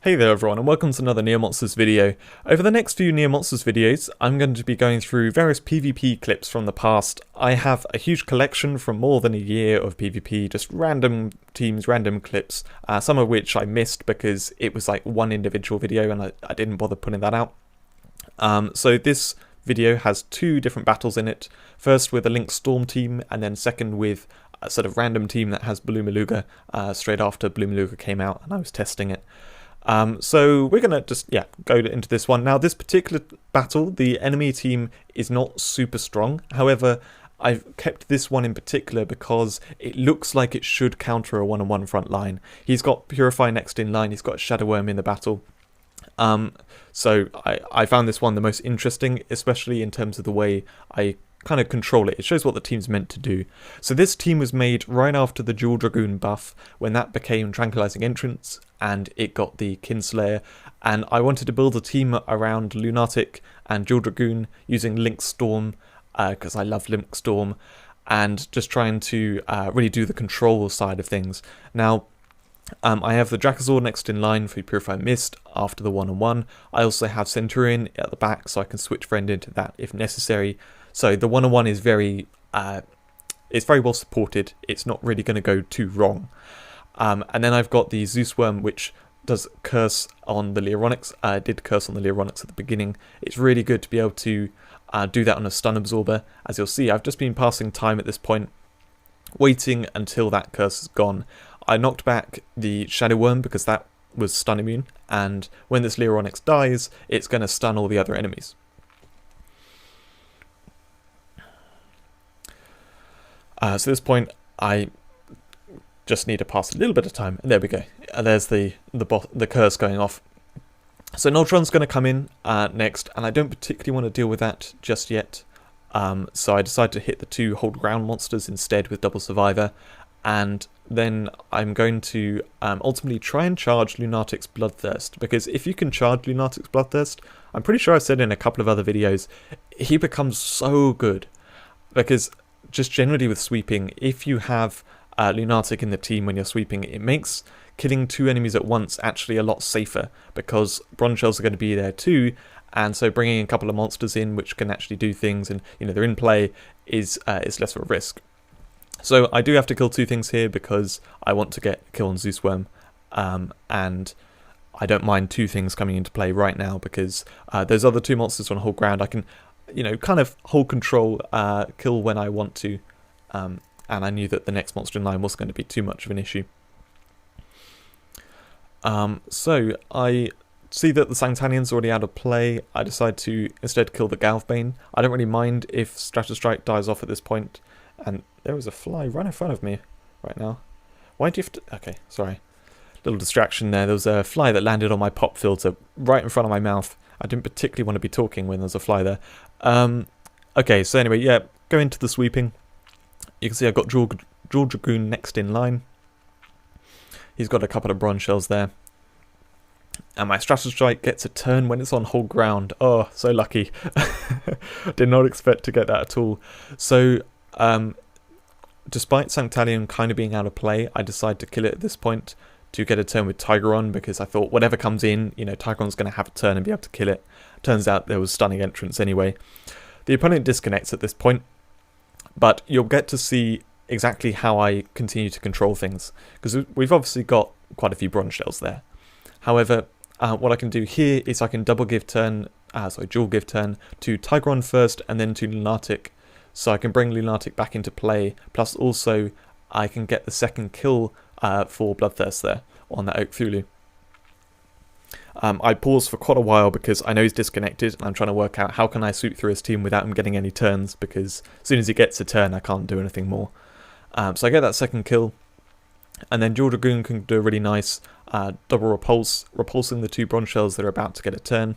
Hey there everyone, and welcome to another Near Monsters video. Over the next few Near Monsters videos, I'm going to be going through various PvP clips from the past. I have a huge collection from more than a year of PvP, just random teams, random clips, some of which I missed because it was like one individual video and I didn't bother putting that out. So this video has two different battles in it, first with a Link Storm team, and then second with a sort of random team that has Blue Maluga, straight after Blue Maluga came out and I was testing it. So we're going to just, go into this one. Now, this particular battle, the enemy team is not super strong. However, I've kept this one in particular because it looks like it should counter a one-on-one front line. He's got Purify next in line. He's got Shadow Worm in the battle. So I found this one the most interesting, especially in terms of the way I kind of control it. It shows what the team's meant to do. So this team was made right after the Dual Dragoon buff, when that became Tranquilizing Entrance, and it got the Kinslayer, and I wanted to build a team around Lunatic and Dual Dragoon using Link Storm, because I love Link Storm, and just trying to really do the control side of things. Now, I have the Dracosaur next in line for Purify Mist after the one-on-one. I also have Centurion at the back, so I can switch friend into that if necessary. So the one-on-one is it's very well supported. It's not really going to go too wrong. And then I've got the Zeus Worm, which does curse on the Leoronyx. Did curse on the Leoronyx at the beginning. It's really good to be able to do that on a stun absorber. As you'll see, I've just been passing time at this point, waiting until that curse is gone. I knocked back the Shadow Worm because that was stun immune, and when this Leoronyx dies, it's going to stun all the other enemies. So at this point, I just need to pass a little bit of time, and there we go. There's the curse going off. So Noltron's going to come in next, and I don't particularly want to deal with that just yet. So I decided to hit the two hold ground monsters instead with Double Survivor, and then I'm going to ultimately try and charge Lunatic's Bloodthirst, because if you can charge Lunatic's Bloodthirst, I'm pretty sure I've said in a couple of other videos, he becomes so good, because just generally with sweeping, if you have Lunatic in the team when you're sweeping, it makes killing two enemies at once actually a lot safer, because bronze shells are going to be there too, and so bringing a couple of monsters in which can actually do things and they're in play is less of a risk. So I do have to kill two things here because I want to get a kill on Zeus Worm, and I don't mind two things coming into play right now because those other two monsters on hold ground I can kind of hold control, kill when I want to, and I knew that the next monster in line wasn't going to be too much of an issue. So I see that the Sanctanian's already out of play. I decide to instead kill the Galvbane. I don't really mind if Stratostrike dies off at this point, and there was a fly right in front of me right now. Why do you have to... Okay, sorry. Little distraction there. There was a fly that landed on my pop filter right in front of my mouth. I didn't particularly want to be talking when there's a fly there. Okay, so anyway, go into the sweeping. You can see I've got Dual Dragoon next in line. He's got a couple of bronze shells there. And my Stratostrike gets a turn when it's on hold ground. Oh, so lucky. Did not expect to get that at all. So, despite Sanctalion kind of being out of play, I decide to kill it at this point to get a turn with Tigeron, because I thought whatever comes in, Tigeron's going to have a turn and be able to kill it. Turns out there was stunning entrance anyway. The opponent disconnects at this point, but you'll get to see exactly how I continue to control things, because we've obviously got quite a few bronze shells there. However, what I can do here is I can dual give turn to Tigeron first and then to Lunatic, so I can bring Lunatic back into play, plus also I can get the second kill for Bloodthirst there on that Oak Thulu. I paused for quite a while because I know he's disconnected and I'm trying to work out how can I sweep through his team without him getting any turns, because as soon as he gets a turn I can't do anything more. So I get that second kill, and then Dual Dragoon can do a really nice double repulse, repulsing the two bronze shells that are about to get a turn,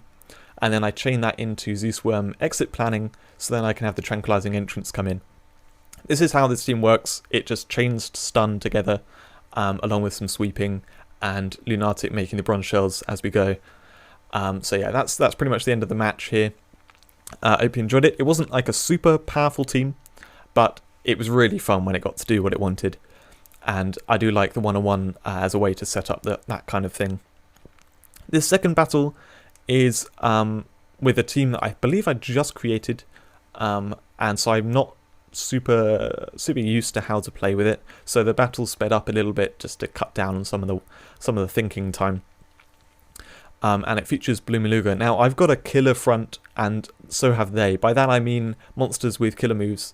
and then I chain that into Zeus Worm exit planning, so then I can have the Tranquilizing Entrance come in. This is how this team works. It just chains stun together, along with some sweeping, and Lunatic making the bronze shells as we go. So yeah, that's pretty much the end of the match here. I hope you enjoyed it. It wasn't like a super powerful team, but it was really fun when it got to do what it wanted. And I do like the one-on-one as a way to set up that kind of thing. This second battle is with a team that I believe I just created, and so I'm not super used to how to play with it. So the battle's sped up a little bit just to cut down on some of the thinking time. And it features Blue Maluga. Now I've got a killer front, and so have they. By that I mean monsters with killer moves,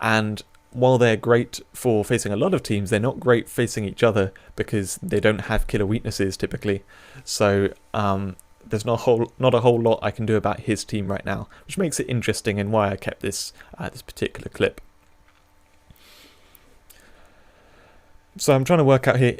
and while they're great for facing a lot of teams, they're not great facing each other because they don't have killer weaknesses typically. So there's not a whole lot I can do about his team right now, which makes it interesting and why I kept this this particular clip. So I'm trying to work out here,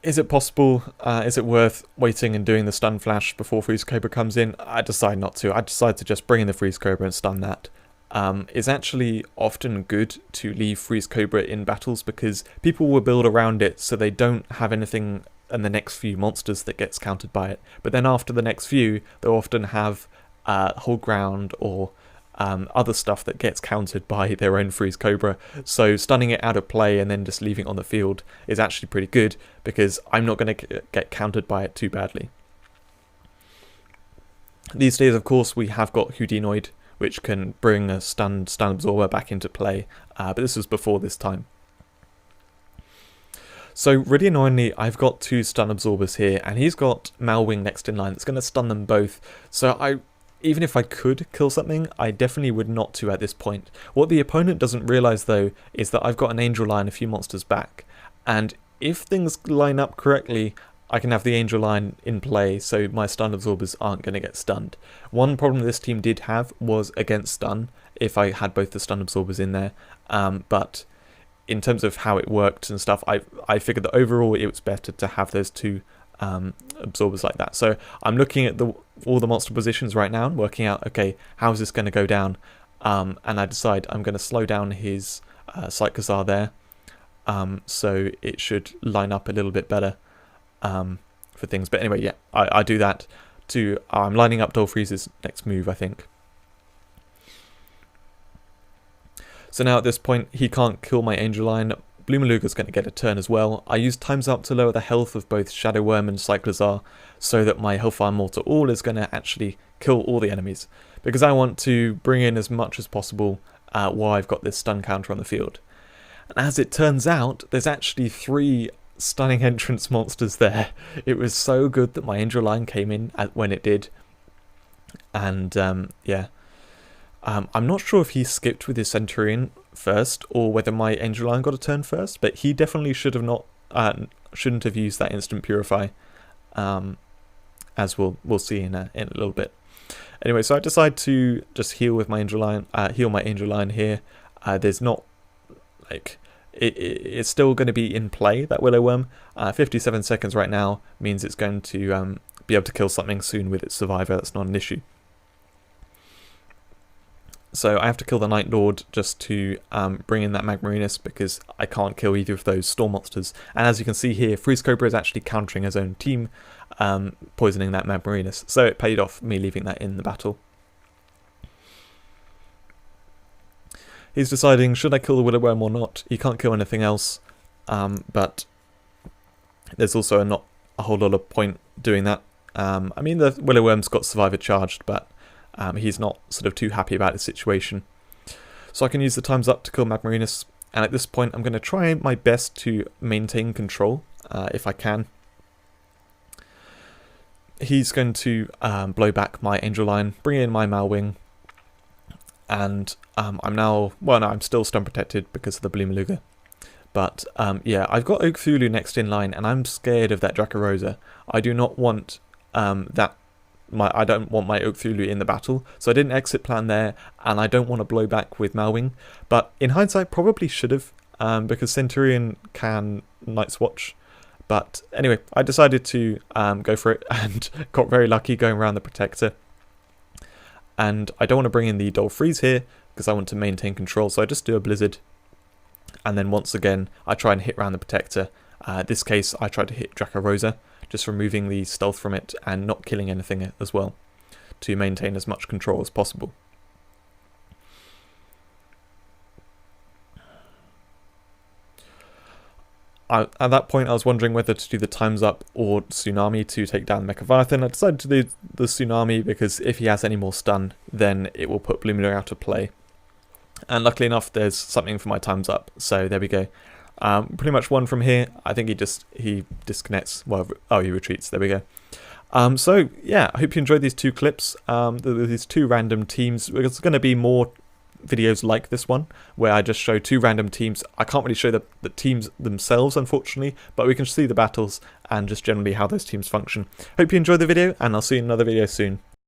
is it possible, is it worth waiting and doing the stun flash before Freeze Cobra comes in? I decide not to. I decide to just bring in the Freeze Cobra and stun that. It's actually often good to leave Freeze Cobra in battles because people will build around it so they don't have anything in the next few monsters that gets countered by it. But then after the next few, they'll often have hold ground or other stuff that gets countered by their own Freeze Cobra. So stunning it out of play and then just leaving it on the field is actually pretty good because I'm not going to get countered by it too badly. These days, of course, we have got Houdinoid, which can bring a stun absorber back into play, but this was before this time. So really annoyingly, I've got 2 stun absorbers here, and he's got Malwing next in line that's going to stun them both. So even if I could kill something, I definitely would not to at this point. What the opponent doesn't realise though is that I've got an Angel Lion a few monsters back, and if things line up correctly, I can have the Angel Lion in play, so my stun absorbers aren't going to get stunned. One problem this team did have was against stun, if I had both the stun absorbers in there, but in terms of how it worked and stuff, I figured that overall it was better to have those 2 absorbers like that. So I'm looking at all the monster positions right now and working out, okay, how is this going to go down? And I decide I'm going to slow down his Cyclozar there, so it should line up a little bit better. For things, but anyway, yeah, I do that to. I'm lining up Dolfreeze's next move, I think. So now at this point, he can't kill my Angel Lion. Blue Maluga's going to get a turn as well. I use Time's Up to lower the health of both Shadow Worm and Cyclozar, so that my Hellfire Mortar All is going to actually kill all the enemies, because I want to bring in as much as possible while I've got this stun counter on the field. And as it turns out, there's actually 3 stunning entrance monsters there. It was so good that my Angel Lion came in when it did, and yeah, I'm not sure if he skipped with his Centurion first or whether my Angel Lion got a turn first, but he definitely shouldn't have used that instant purify, as we'll see in a little bit. Anyway, so I decide to just heal with my Angel Lion, heal my Angel Lion here. There's not like. It's still going to be in play, that Willow Worm. 57 seconds right now means it's going to be able to kill something soon with its survivor. That's not an issue. So I have to kill the Night Lord just to bring in that Magmarinus, because I can't kill either of those storm monsters. And as you can see here, Freeze Cobra is actually countering his own team, poisoning that Magmarinus. So it paid off me leaving that in the battle. He's deciding, should I kill the Willow Worm or not? He can't kill anything else, but there's also not a whole lot of point doing that. I mean, the Willow Worm's got Survivor charged, but he's not sort of too happy about the situation. So I can use the Time's Up to kill Magmarinus, and at this point I'm going to try my best to maintain control, if I can. He's going to blow back my Angel Lion, bring in my Malwing, and I'm now, well no, I'm still stun protected because of the Blue Maluga. But yeah, I've got Oak Thulu next in line, and I'm scared of that Dracarosa. I do not want I don't want my Oak Thulu in the battle, so I didn't exit plan there, and I don't want to blow back with Malwing. But in hindsight, probably should have, because Centurion can Night's Watch. But anyway, I decided to go for it, and got very lucky going around the Protector. And I don't want to bring in the Dolfreeze here, because I want to maintain control, so I just do a Blizzard. And then once again, I try and hit around the Protector. This case, I try to hit Dracarosa, just removing the stealth from it and not killing anything as well, to maintain as much control as possible. At that point, I was wondering whether to do the Time's Up or Tsunami to take down Mechavathon. I decided to do the Tsunami because if he has any more stun, then it will put Bloomer out of play. And luckily enough, there's something for my Time's Up, so there we go. Pretty much won from here. I think he disconnects. Well, oh, he retreats. There we go. So yeah, I hope you enjoyed these 2 clips. These 2 random teams. There's going to be more videos like this one where I just show 2 random teams. I can't really show the teams themselves, unfortunately, but we can see the battles and just generally how those teams function. Hope you enjoyed the video, and I'll see you in another video soon.